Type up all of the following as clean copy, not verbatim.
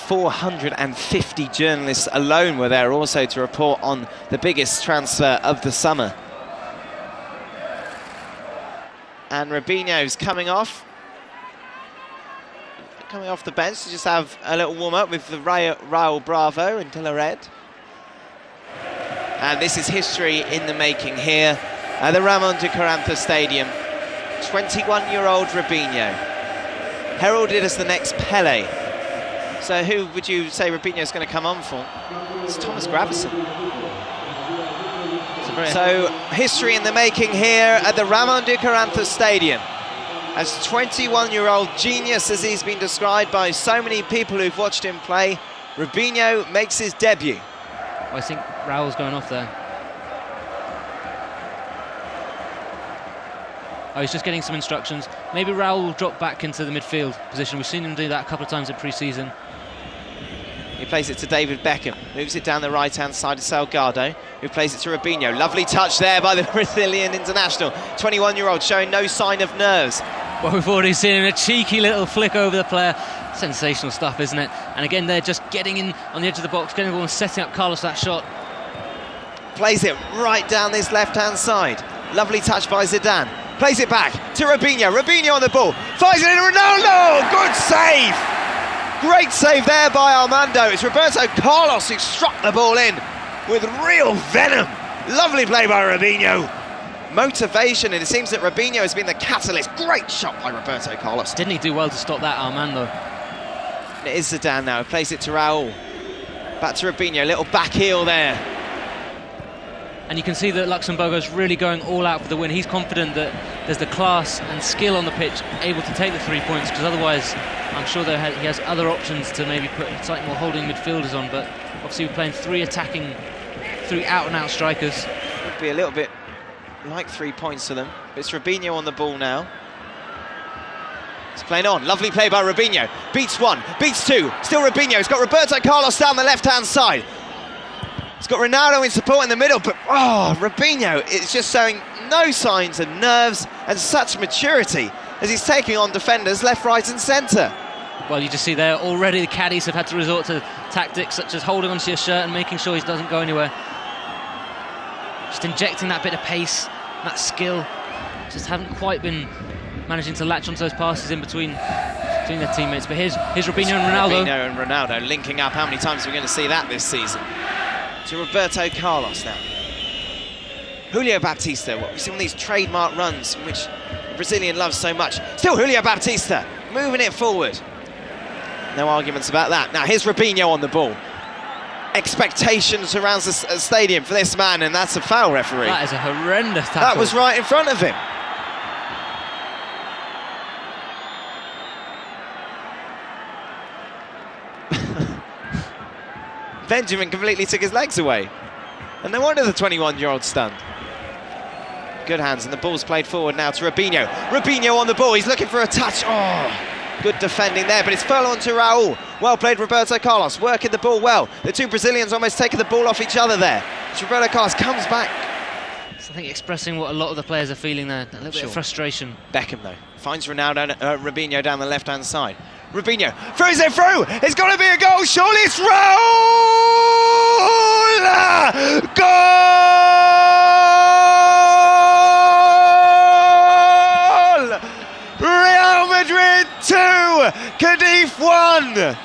450 journalists alone were there also to report on the biggest transfer of the summer. And Robinho's coming off the bench to just have a little warm-up with the Raul Bravo and De La Red. And this is history in the making here at the Ramon de Carranza Stadium. 21-year-old Robinho, heralded as the next Pele. So who would you say Robinho's going to come on for? It's Thomas Gravesen. So history in the making here at the Ramon de Carranza Stadium. As 21-year-old genius, as he's been described by so many people who've watched him play, Robinho makes his debut. Well, I think Raul's going off there. Oh, he's just getting some instructions. Maybe Raul will drop back into the midfield position. We've seen him do that a couple of times in pre-season. He plays it to David Beckham, moves it down the right-hand side to Salgado, who plays it to Robinho. Lovely touch there by the Brazilian international. 21-year-old showing no sign of nerves. Well, we've already seen him, a cheeky little flick over the player. Sensational stuff, isn't it? And again, they're just getting in on the edge of the box, getting the ball and setting up Carlos that shot. Plays it right down this left-hand side. Lovely touch by Zidane. Plays it back to Robinho. Robinho on the ball. Fires it in Ronaldo! Good save! Great save there by Armando. It's Roberto Carlos who struck the ball in with real venom. Lovely play by Robinho. Motivation, and it seems that Robinho has been the catalyst. Great shot by Roberto Carlos. Didn't he do well to stop that, Armando? It is Zidane now. He plays it to Raul. Back to Robinho. Little back heel there. And you can see that Luxembourgo's really going all out for the win. He's confident that there's the class and skill on the pitch able to take the 3 points, because otherwise I'm sure he has other options to maybe put slightly more holding midfielders on, but obviously we're playing three out-and-out strikers. Would be a little bit like 3 points to them. It's Robinho on the ball now. He's playing on. Lovely play by Robinho. Beats one, beats two. Still Robinho. He's got Roberto Carlos down the left-hand side. He's got Ronaldo in support in the middle, but Robinho is just showing no signs of nerves and such maturity as he's taking on defenders left, right and centre. Well, you just see there already the caddies have had to resort to tactics such as holding onto your shirt and making sure he doesn't go anywhere. Just injecting that bit of pace, that skill. Just haven't quite been managing to latch onto those passes in between their teammates. But here's Robinho and Ronaldo. Robinho and Ronaldo linking up. How many times are we going to see that this season? To Roberto Carlos now. Julio Baptista, we see one of these trademark runs in which the Brazilian loves so much. Still Julio Baptista, moving it forward. No arguments about that. Now here's Robinho on the ball. Expectation surrounds the stadium for this man, and that's a foul, referee. That is a horrendous tackle. That was right in front of him. Benjamin completely took his legs away. And no wonder the 21-year-old stunned. Good hands, and the ball's played forward now to Robinho. Robinho on the ball, he's looking for a touch. Oh, good defending there, but it's furled on to Raul. Well played, Roberto Carlos, working the ball well. The two Brazilians almost taking the ball off each other there. Roberto Carlos comes back. I think expressing what a lot of the players are feeling there, a little bit of frustration. Beckham, though, finds Robinho down the left-hand side. Robinho throws it through. It's got to be a goal. Surely it's Raul. Goal! Real Madrid 2, Cadiz 1.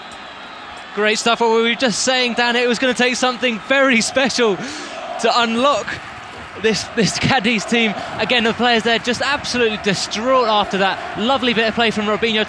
Great stuff. What we were just saying, Dan, it was going to take something very special to unlock this Cadiz team. Again, the players there just absolutely distraught after that. Lovely bit of play from Robinho,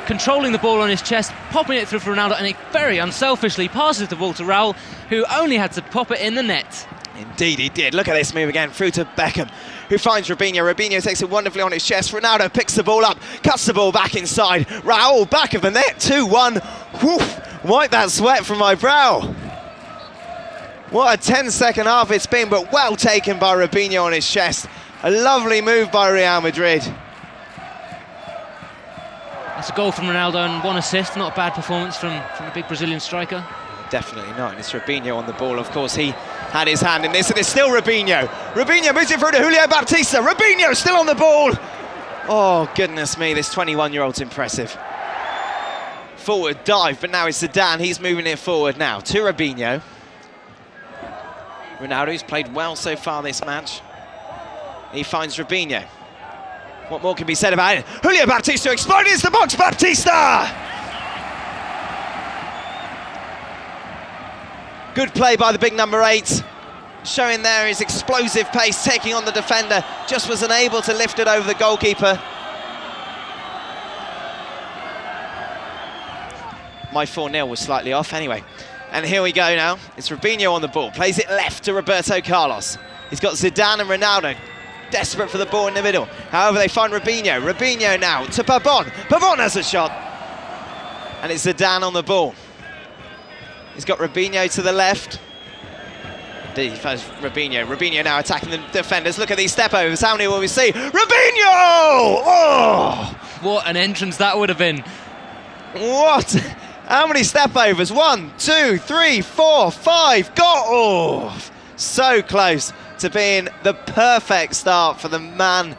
controlling the ball on his chest, popping it through for Ronaldo, and he very unselfishly passes the ball to Raul, who only had to pop it in the net. Indeed he did. Look at this move again, through to Beckham, who finds Robinho. Robinho takes it wonderfully on his chest. Ronaldo picks the ball up, cuts the ball back inside. Raul, back of the net, 2-1. Woof, wipe that sweat from my brow. What a 10-second half it's been, but well taken by Robinho on his chest. A lovely move by Real Madrid. That's a goal from Ronaldo and one assist. Not a bad performance from a big Brazilian striker. Definitely not, and it's Robinho on the ball. Of course, he had his hand in this, and it's still Robinho. Robinho moves it through to Julio Baptista. Robinho still on the ball. Oh, goodness me, this 21-year-old's impressive. forward dive, but now it's Zidane. He's moving it forward now to Robinho. Ronaldo's played well so far this match. He finds Robinho. What more can be said about it? Julio Baptista exploding into the box. Baptista! Good play by the big number 8. Showing there his explosive pace, taking on the defender. Just was unable to lift it over the goalkeeper. My 4-0 was slightly off anyway. And here we go now. It's Robinho on the ball. Plays it left to Roberto Carlos. He's got Zidane and Ronaldo. Desperate for the ball in the middle. However, they find Robinho. Robinho now to Pavon. Pavon has a shot. And it's Zidane on the ball. He's got Robinho to the left. He finds Robinho. Robinho now attacking the defenders. Look at these step-overs. How many will we see? Robinho! Oh! What an entrance that would have been. What? How many step-overs? 1, 2, 3, 4, 5. Got off! So close to being the perfect start for the man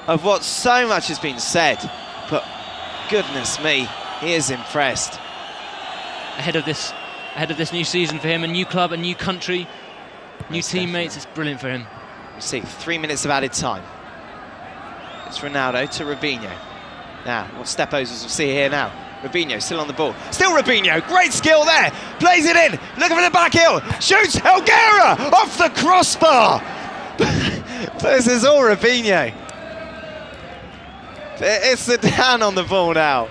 of what so much has been said. But goodness me, he is impressed. Ahead of this new season for him, a new club, a new country, new teammates. It's brilliant for him. You see, 3 minutes of added time. It's Ronaldo to Robinho. Now, what step-overs we'll see here now. Robinho still on the ball. Still Robinho, great skill there. Plays it in, looking for the back heel. Shoots Helguera off the crossbar. This is all Robinho. It's Zidane on the ball now.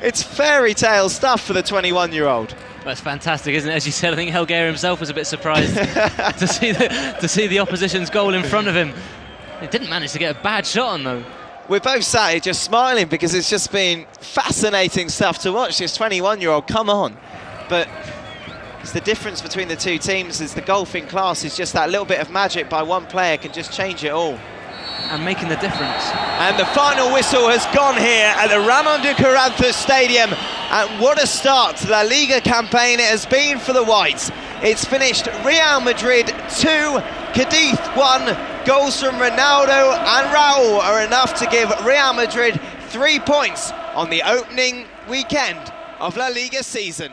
It's fairy tale stuff for the 21-year-old. That's fantastic, isn't it? As you said, I think Helguera himself was a bit surprised to see the opposition's goal in front of him. He didn't manage to get a bad shot on, though. We're both sat here just smiling because it's just been fascinating stuff to watch. This 21-year-old, come on. But it's the difference between the two teams is the golfing class is just that little bit of magic by one player can just change it all. And making the difference. And the final whistle has gone here at the Ramon de Carranza Stadium. And what a start to La Liga campaign it has been for the Whites. It's finished Real Madrid 2, Cadiz 1. Goals from Ronaldo and Raul are enough to give Real Madrid 3 points on the opening weekend of La Liga season.